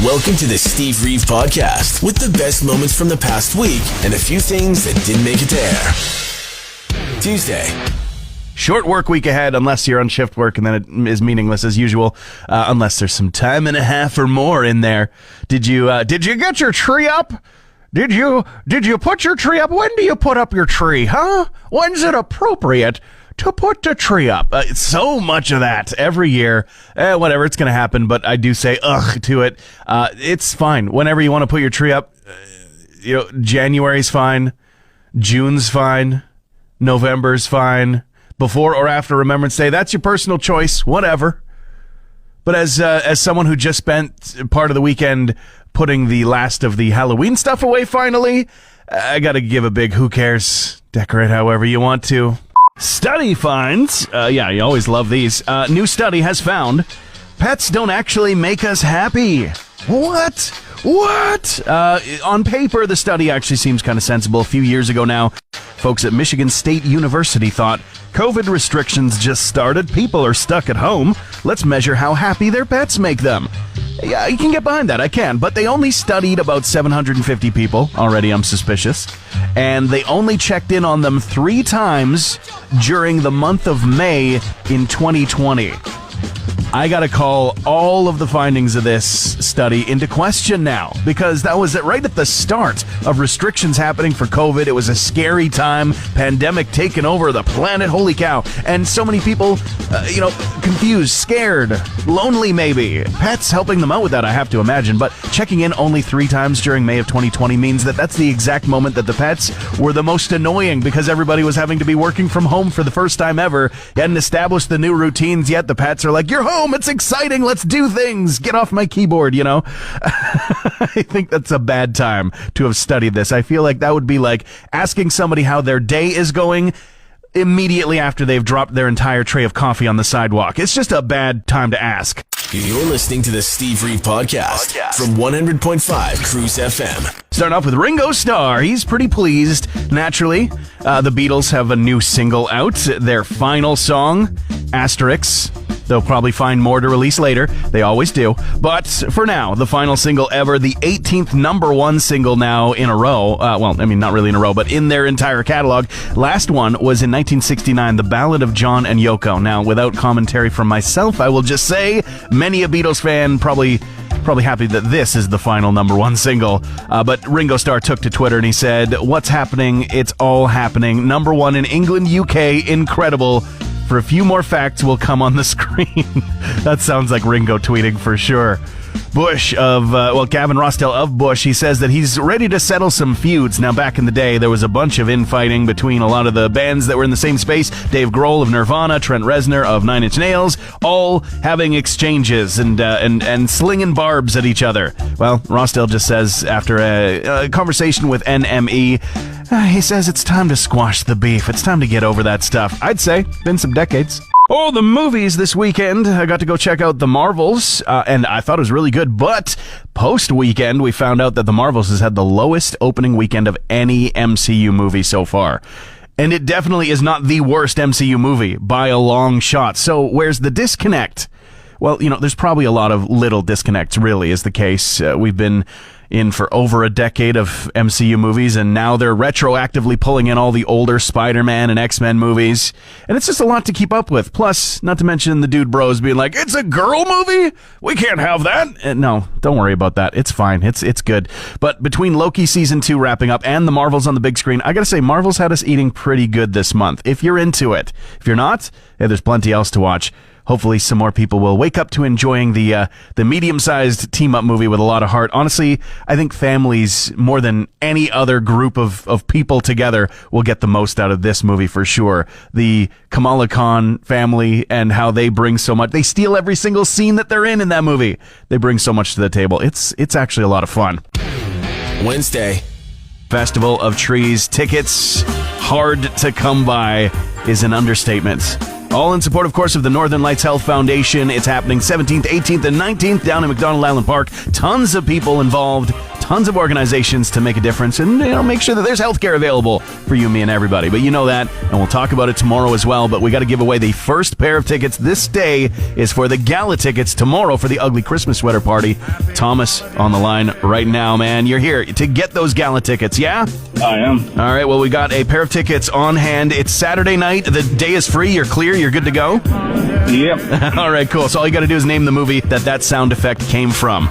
Welcome to the Steve Reeve Podcast with the best moments from the past week and a few things that didn't make it to air. Tuesday. Short work week ahead unless you're on shift work, and then it is meaningless as usual, unless there's some time and a half or more in there. Did you get your tree up? Did you put your tree up? When do you put up your tree, huh? When's it appropriate to put the tree up? So much of that every year. Whatever, it's going to happen, but I do say ugh to it. It's fine. Whenever you want to put your tree up, January's fine. June's fine. November's fine. Before or after Remembrance Day, that's your personal choice, whatever. But as someone who just spent part of the weekend putting the last of the Halloween stuff away finally, I got to give a big who cares, decorate however you want to. Study finds, you always love these. New study has found pets don't actually make us happy. What? On paper, the study actually seems kind of sensible. A few years ago now, folks at Michigan State University thought, COVID restrictions just started, people are stuck at home, let's measure how happy their pets make them. Yeah, you can get behind that, I can, but they only studied about 750 people, already I'm suspicious, and they only checked in on them 3 times during the month of May in 2020. I gotta call all of the findings of this study into question now, because that was right at the start of restrictions happening for COVID. It was a scary time, pandemic taking over the planet, holy cow. And so many people, confused, scared, lonely maybe. Pets helping them out with that, I have to imagine. But checking in only 3 times during May of 2020 means that that's the exact moment that the pets were the most annoying, because everybody was having to be working from home for the first time ever. You hadn't established the new routines yet. The pets are like, you're home. It's exciting. Let's do things. Get off my keyboard, I think that's a bad time to have studied this. I feel like that would be like asking somebody how their day is going immediately after they've dropped their entire tray of coffee on the sidewalk. It's just a bad time to ask. You're listening to the Steve Reeve Podcast from 100.5 Cruise FM. Starting off with Ringo Starr. He's pretty pleased. Naturally, the Beatles have a new single out. Their final song, Asterix. They'll probably find more to release later. They always do. But for now, the final single ever, the 18th number 1 single now in a row. Not really in a row, but in their entire catalog. Last one was in 1969, The Ballad of John and Yoko. Now, without commentary from myself, I will just say many a Beatles fan probably happy that this is the final number 1 single. But Ringo Starr took to Twitter and he said, "What's happening? It's all happening. Number 1 in England, UK, incredible. For a few more facts will come on the screen." That sounds like Ringo tweeting for sure. Gavin Rossdale of Bush, he says that he's ready to settle some feuds. Now, back in the day, there was a bunch of infighting between a lot of the bands that were in the same space. Dave Grohl of Nirvana, Trent Reznor of Nine Inch Nails, all having exchanges and slinging barbs at each other. Well, Rossdale just says, after a conversation with NME, he says it's time to squash the beef. It's time to get over that stuff. I'd say, been some decades. Oh, the movies this weekend. I got to go check out The Marvels, and I thought it was really good. But post-weekend, we found out that The Marvels has had the lowest opening weekend of any MCU movie so far. And it definitely is not the worst MCU movie by a long shot. So where's the disconnect? Well, there's probably a lot of little disconnects, really, is the case. We've been in for over a decade of MCU movies, and now they're retroactively pulling in all the older Spider-Man and X-Men movies, and it's just a lot to keep up with. Plus, not to mention the dude bros being like, it's a girl movie? We can't have that. And no, don't worry about that. It's fine. It's good. But between Loki Season 2 wrapping up and the Marvels on the big screen, I gotta say, Marvels had us eating pretty good this month. If you're into it. If you're not, there's plenty else to watch. Hopefully some more people will wake up to enjoying the medium-sized team-up movie with a lot of heart. Honestly, I think families, more than any other group of people together, will get the most out of this movie for sure. The Kamala Khan family and how they bring so much. They steal every single scene that they're in that movie. They bring so much to the table. It's actually a lot of fun. Wednesday. Festival of Trees tickets, hard to come by, is an understatement. All in support, of course, of the Northern Lights Health Foundation. It's happening 17th, 18th, and 19th down in McDonald Island Park. Tons of people involved. tons of organizations to make a difference and make sure that there's healthcare available for you, me, and everybody. But you know that, and we'll talk about it tomorrow as well. But we got to give away the first pair of tickets. This day is for the gala tickets. Tomorrow for the ugly Christmas sweater party. Thomas on the line right now, man. You're here to get those gala tickets, yeah? I am. All right, well, we got a pair of tickets on hand. It's Saturday night. The day is free. You're clear. You're good to go? Yep. All right, cool. So all you got to do is name the movie that sound effect came from.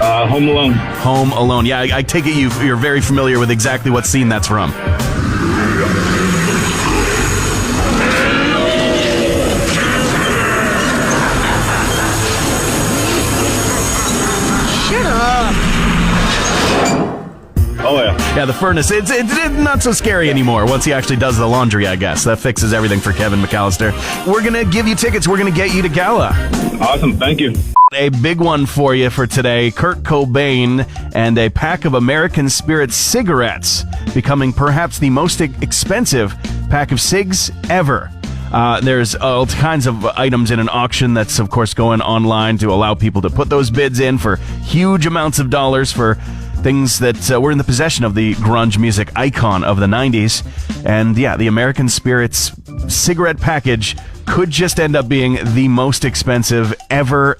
Home Alone. Home Alone. Yeah, I take it you're very familiar with exactly what scene that's from. Shut up. Oh, yeah. Yeah, the furnace. It's not so scary anymore once he actually does the laundry, I guess. That fixes everything for Kevin McAllister. We're going to give you tickets. We're going to get you to gala. Awesome. Thank you. A big one for you for today. Kurt Cobain and a pack of American Spirit cigarettes becoming perhaps the most expensive pack of cigs ever. There's all kinds of items in an auction that's, of course, going online to allow people to put those bids in for huge amounts of dollars for things that were in the possession of the grunge music icon of the 90s. And yeah, the American Spirit's cigarette package could just end up being the most expensive ever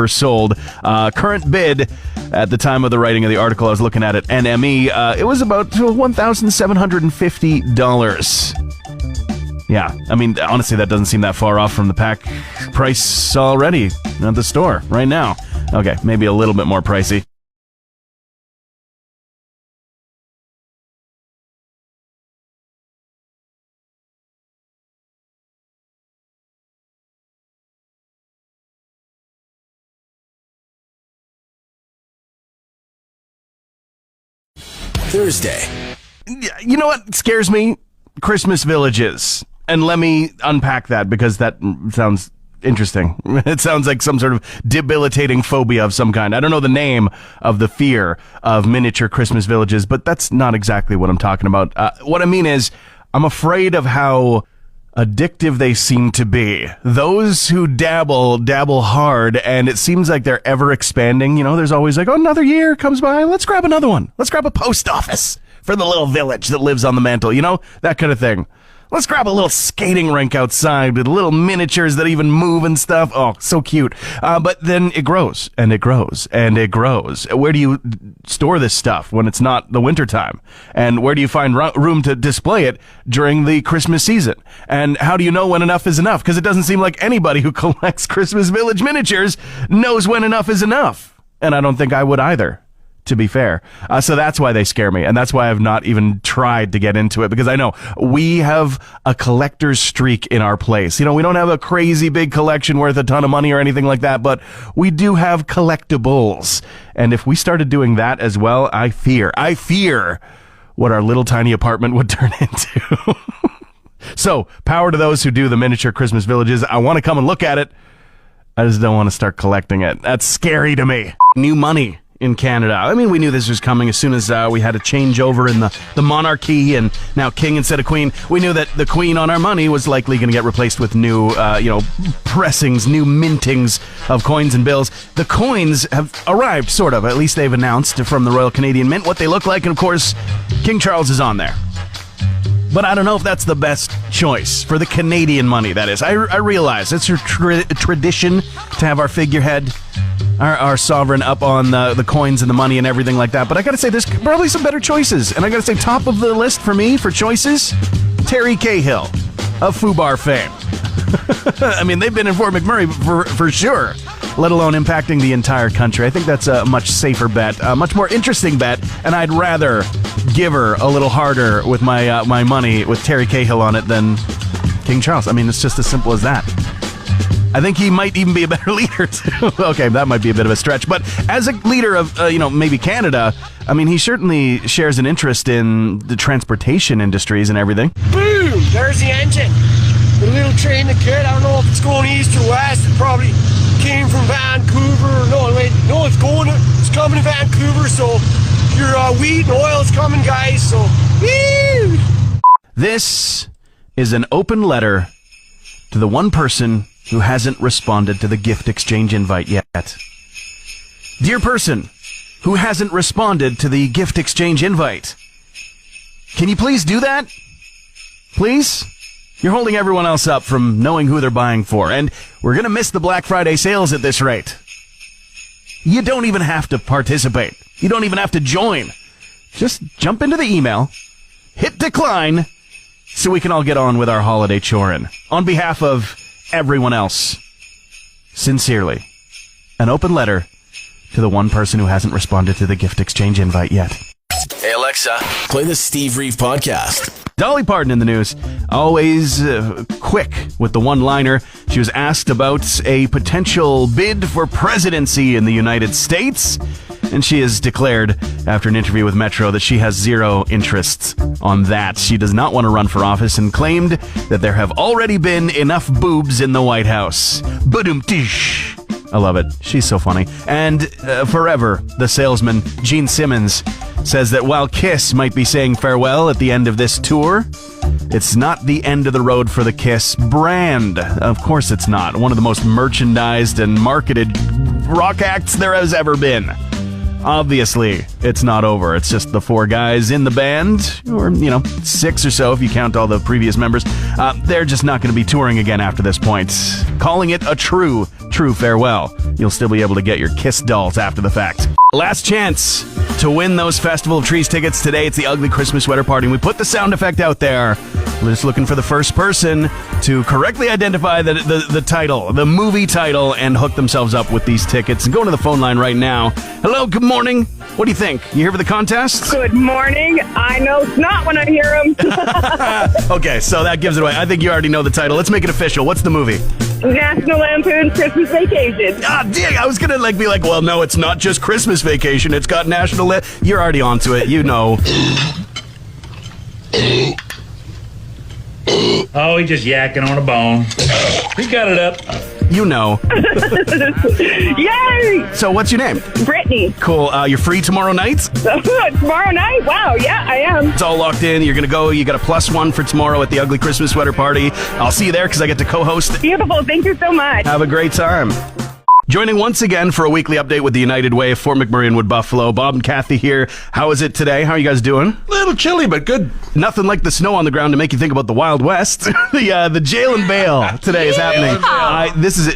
sold. Current bid at the time of the writing of the article I was looking at NME, it was about $1,750. Yeah, I mean, honestly, that doesn't seem that far off from the pack price already at the store right now. Okay, maybe a little bit more pricey. Thursday. You know what scares me? Christmas villages. And let me unpack that because that sounds interesting. It sounds like some sort of debilitating phobia of some kind. I don't know the name of the fear of miniature Christmas villages, but that's not exactly what I'm talking about. What I mean is, I'm afraid of how addictive they seem to be. Those who dabble hard, and it seems like they're ever expanding. There's always like, oh, another year comes by, let's grab another one. Let's grab a post office for the little village that lives on the mantle, that kind of thing. Let's grab a little skating rink outside with little miniatures that even move and stuff. Oh, so cute. But then it grows, and it grows, and it grows. Where do you store this stuff when it's not the wintertime? And where do you find room to display it during the Christmas season? And how do you know when enough is enough? Because it doesn't seem like anybody who collects Christmas Village miniatures knows when enough is enough. And I don't think I would either, to be fair. So that's why they scare me, and that's why I've not even tried to get into it, because I know we have a collector's streak in our place. We don't have a crazy big collection worth a ton of money or anything like that, but we do have collectibles. And if we started doing that as well, I fear what our little tiny apartment would turn into. So, power to those who do the miniature Christmas villages. I want to come and look at it. I just don't want to start collecting it. That's scary to me. New money in Canada. I mean, we knew this was coming as soon as we had a changeover in the monarchy, and now king instead of queen. We knew that the queen on our money was likely going to get replaced with new, pressings, new mintings of coins and bills. The coins have arrived, sort of. At least they've announced from the Royal Canadian Mint what they look like, and of course, King Charles is on there. But I don't know if that's the best choice for the Canadian money, that is. I realize it's a tradition to have our figurehead, our sovereign, up on the coins and the money and everything like that. But I gotta say, there's probably some better choices. And I gotta say, top of the list for me for choices, Terry Cahill of FUBAR fame. I mean, they've been in Fort McMurray for sure, let alone impacting the entire country. I think that's a much safer bet, a much more interesting bet, and I'd rather give her a little harder with my money with Terry Cahill on it than King Charles. I mean, it's just as simple as that. I think he might even be a better leader, too. Okay, that might be a bit of a stretch. But as a leader of, maybe Canada, I mean, he certainly shares an interest in the transportation industries and everything. Boom! There's the engine. The little train that could. I don't know if it's going east or west. It probably came from Vancouver. No, wait. No, it's coming to Vancouver, so your wheat and oil is coming, guys. So, woo! This is an open letter to the one person who hasn't responded to the gift exchange invite yet. Dear person, who hasn't responded to the gift exchange invite. Can you please do that? Please? You're holding everyone else up from knowing who they're buying for, and we're going to miss the Black Friday sales at this rate. You don't even have to participate. You don't even have to join. Just jump into the email, hit decline, so we can all get on with our holiday chorin'. On behalf of everyone else, sincerely, an open letter to the one person who hasn't responded to the gift exchange invite yet. Hey Alexa, play the Steve Reeve podcast. Dolly Parton in the news, always quick with the one-liner. She was asked about a potential bid for presidency in the United States, and she has declared after an interview with Metro that she has zero interest on that. She does not want to run for office and claimed that there have already been enough boobs in the White House. Ba-dum-tish. I love it. She's so funny. And forever, the salesman, Gene Simmons, says that while Kiss might be saying farewell at the end of this tour, it's not the end of the road for the Kiss brand. Of course it's not. One of the most merchandised and marketed rock acts there has ever been. Obviously, it's not over. It's just the four guys in the band, or, 6 or so if you count all the previous members. They're just not going to be touring again after this point. Calling it a true farewell. You'll still be able to get your Kiss dolls after the fact. Last chance to win those Festival of Trees tickets today. It's the Ugly Christmas Sweater Party, and we put the sound effect out there. We're just looking for the first person to correctly identify the title, the movie title, and hook themselves up with these tickets. And go to the phone line right now. Hello, good morning. What do you think? You here for the contest? Good morning. I know it's not when I hear him. Okay, so that gives it away. I think you already know the title. Let's make it official. What's the movie? National Lampoon's Christmas Vacation. Ah, dang, I was going to be like, well, no, it's not just Christmas Vacation. It's got National You're already onto it. You know. Oh, he's just yakking on a bone. He got it up. You know. Yay! So what's your name? Brittany. Cool. You're free tomorrow night? Tomorrow night? Wow, yeah, I am. It's all locked in. You're going to go. You got a +1 for tomorrow at the Ugly Christmas Sweater Party. I'll see you there because I get to co-host. Beautiful. Thank you so much. Have a great time. Joining once again for a weekly update with the United Way of Fort McMurray and Wood Buffalo. Bob and Kathy here. How is it today? How are you guys doing? A little chilly, but good. Nothing like the snow on the ground to make you think about the Wild West. the jail and bail today is happening. This is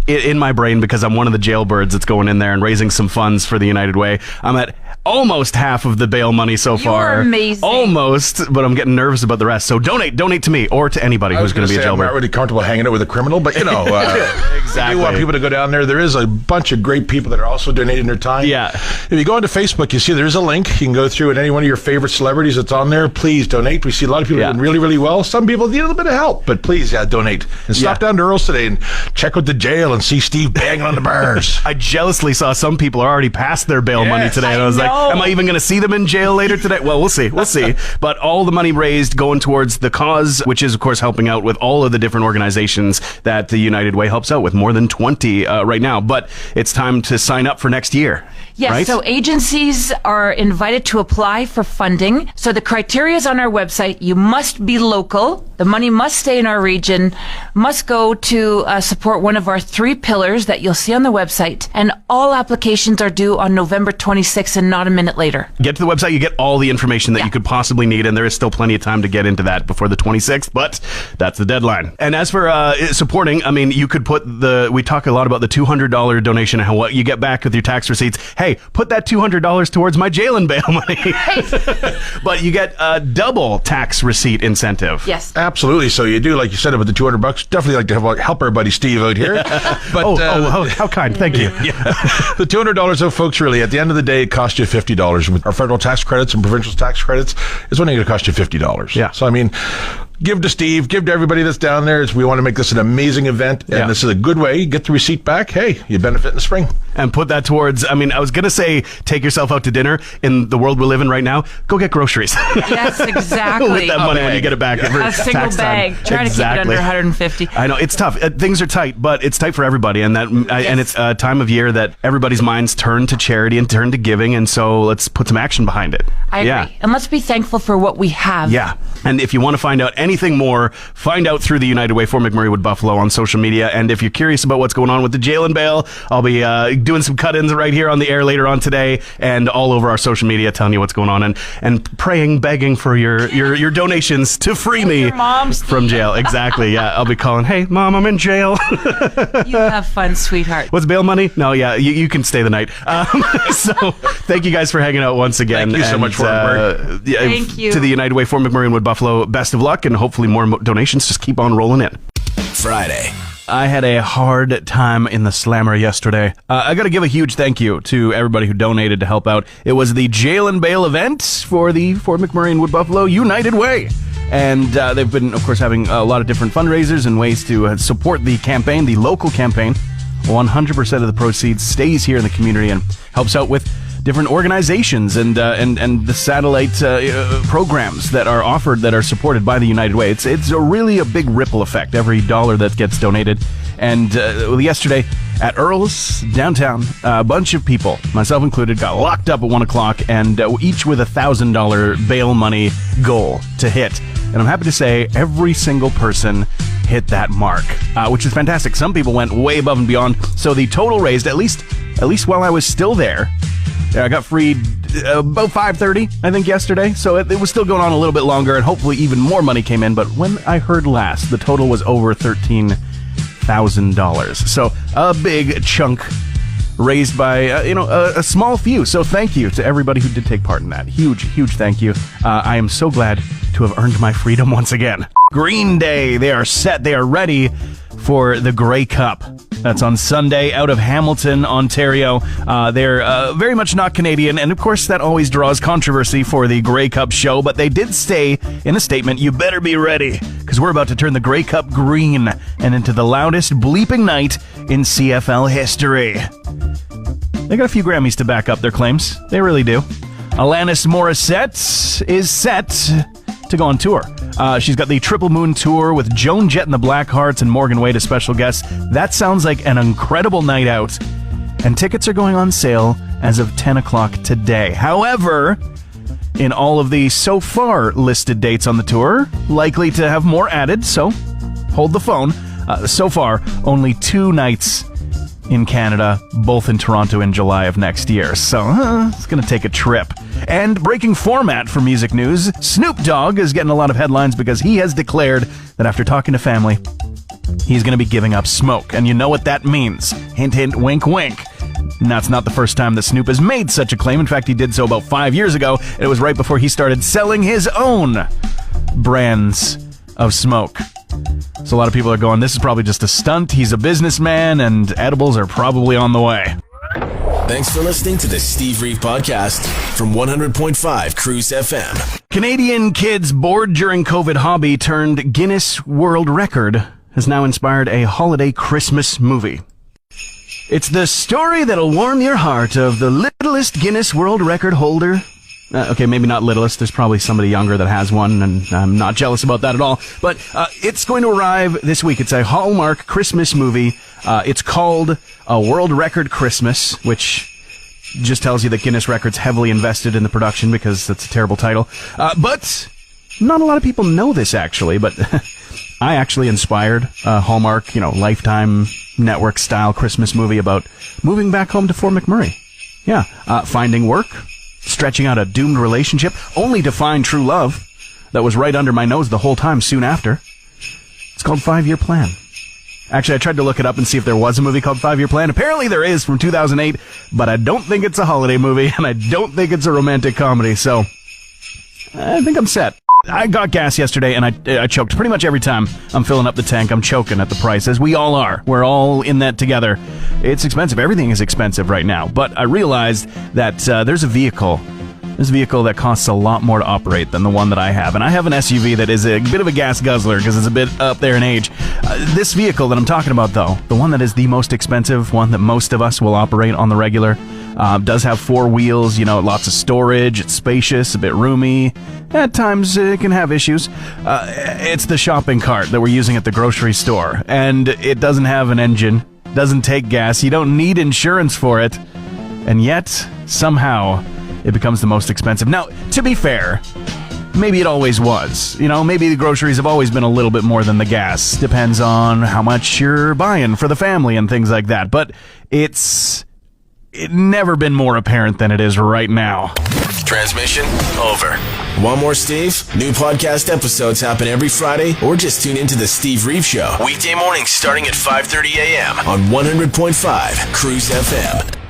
in my brain because I'm one of the jailbirds that's going in there and raising some funds for the United Way. I'm at almost half of the bail money so far. You're amazing. Almost, but I'm getting nervous about the rest. So donate to me or to anybody who's going to be a jailbird. I'm not really comfortable hanging out with a criminal, but exactly. We want people to go down there. There is a bunch of great people that are also donating their time. Yeah. If you go onto Facebook, you see there's a link. You can go through and any one of your favorite celebrities that's on there. Please donate. We see a lot of people doing really, really well. Some people need a little bit of help, but please donate. And stop down to Earl's today and check out the jail and see Steve banging on the bars. I jealously saw some people are already past their bail money today. And I was like, am I even going to see them in jail later today? Well, we'll see. But all the money raised going towards the cause, which is, of course, helping out with all of the different organizations that the United Way helps out with. More than 20 right now. But it's time to sign up for next year. Yes, right? So agencies are invited to apply for funding. So the criteria is on our website. You must be local. The money must stay in our region, must go to support one of our 3 pillars that you'll see on the website. And all applications are due on November 26th and not a minute later. Get to the website. You get all the information that you could possibly need. And there is still plenty of time to get into that before the 26th. But that's the deadline. And as for supporting, I mean, you could put we talk a lot about the $200 donation and what you get back with your tax receipts. Hey, put that $200 towards my jail and bail money. But you get a double tax receipt incentive. Yes. Absolutely. So you do, like you said, about the $200. Definitely like to help our buddy Steve out here. But how kind. Thank you. The $200, though, folks, really, at the end of the day, it costs you $50. With our federal tax credits and provincial tax credits, it's only going to cost you $50. Yeah. So, I mean, give to Steve, give to everybody that's down there. We want to make this an amazing event, and this is a good way. Get the receipt back. Hey, you benefit in the spring. And put that towards, I mean, I was going to say take yourself out to dinner. In the world we live in right now, go get groceries. Yes, exactly. With that money when you get it back. A single bag. Try to keep it under 150. I know, it's tough. Things are tight, but it's tight for everybody. And and it's a time of year that everybody's minds turn to charity and turn to giving. And so let's put some action behind it. I agree. And let's be thankful for what we have. Yeah. And if you want to find out anything more, find out through the United Way for McMurray Wood Buffalo on social media. And if you're curious about what's going on with the jail and bail, I'll be doing some cut-ins right here on the air later on today and all over our social media telling you what's going on and praying, begging for your donations to free me from jail. Exactly, yeah. I'll be calling, hey, Mom, I'm in jail. You have fun, sweetheart. What's bail money? No, yeah, you can stay the night. So thank you guys for hanging out once again. Thank you so much for it, Thank you. To the United Way for McMurray and Wood Buffalo, best of luck, and hopefully more donations just keep on rolling in. Friday. I had a hard time in the slammer yesterday. I got to give a huge thank you to everybody who donated to help out. It was the Jail and Bail event for the Fort McMurray and Wood Buffalo United Way. And they've been, of course, having a lot of different fundraisers and ways to support the campaign, the local campaign. 100% of the proceeds stays here in the community and helps out with different organizations and the satellite programs that are offered that are supported by the United Way. It's really a big ripple effect, every dollar that gets donated. And yesterday at Earl's downtown, a bunch of people, myself included, got locked up at 1 o'clock and each with $1,000 bail money goal to hit. And I'm happy to say every single person hit that mark, which is fantastic. Some people went way above and beyond. So the total raised, at least while I was still there, I got freed about 5:30, I think, yesterday. So it was still going on a little bit longer, and hopefully even more money came in. But when I heard last, the total was over $13,000. So a big chunk raised by a small few. So thank you to everybody who did take part in that. Huge thank you. I am so glad to have earned my freedom once again. Green Day, they are set, they are ready for the Grey Cup. That's on Sunday out of Hamilton, Ontario. They're very much not Canadian, and of course that always draws controversy for the Grey Cup show, but they did say in a statement, you better be ready, because we're about to turn the Grey Cup green and into the loudest bleeping night in CFL history. They got a few Grammys to back up their claims. They really do. Alanis Morissette is set to go on tour. She's got the Triple Moon Tour with Joan Jett and the Blackhearts and Morgan Wade as special guests. That sounds like an incredible night out. And tickets are going on sale as of 10 o'clock today. However, in all of the so far listed dates on the tour, likely to have more added, so hold the phone. So far, only 2 nights in Canada, both in Toronto in July of next year. So, it's going to take a trip. And breaking format for music news, Snoop Dogg is getting a lot of headlines because he has declared that after talking to family, he's going to be giving up smoke. And you know what that means. Hint, hint, wink, wink. And that's not the first time that Snoop has made such a claim. In fact, he did so about 5 years ago. And it was right before he started selling his own brands of smoke. So a lot of people are going, this is probably just a stunt. He's a businessman, and edibles are probably on the way. Thanks for listening to the Steve Reeve Podcast from 100.5 Cruise FM. Canadian kids bored during COVID hobby turned Guinness World Record has now inspired a holiday Christmas movie. It's the story that'll warm your heart of the littlest Guinness World Record holder. Okay, maybe not littlest. There's probably somebody younger that has one, and I'm not jealous about that at all. But it's going to arrive this week. It's a Hallmark Christmas movie. It's called A World Record Christmas, which just tells you that Guinness Record's heavily invested in the production because that's a terrible title. But not a lot of people know this, actually. But I actually inspired a Hallmark, Lifetime Network-style Christmas movie about moving back home to Fort McMurray. Yeah, finding work, stretching out a doomed relationship, only to find true love that was right under my nose the whole time soon after. It's called 5 Year Plan. Actually, I tried to look it up and see if there was a movie called 5 Year Plan. Apparently there is, from 2008, but I don't think it's a holiday movie, and I don't think it's a romantic comedy, so I think I'm set. I got gas yesterday, and I choked pretty much every time I'm filling up the tank. I'm choking at the price, as we all are. We're all in that together. It's expensive. Everything is expensive right now. But I realized that there's a vehicle that costs a lot more to operate than the one that I have. And I have an SUV that is a bit of a gas guzzler because it's a bit up there in age. This vehicle that I'm talking about, though, the one that is the most expensive, one that most of us will operate on the regular, does have 4 wheels, lots of storage, it's spacious, a bit roomy. At times it can have issues. It's the shopping cart that we're using at the grocery store, and it doesn't have an engine, doesn't take gas, you don't need insurance for it, and yet, somehow, it becomes the most expensive. Now, to be fair, maybe it always was. Maybe the groceries have always been a little bit more than the gas. Depends on how much you're buying for the family and things like that. But it's never been more apparent than it is right now. Transmission over. Want more Steve? New podcast episodes happen every Friday, or just tune into the Steve Reeve Show. Weekday mornings starting at 5:30 a.m. on 100.5 Cruise FM.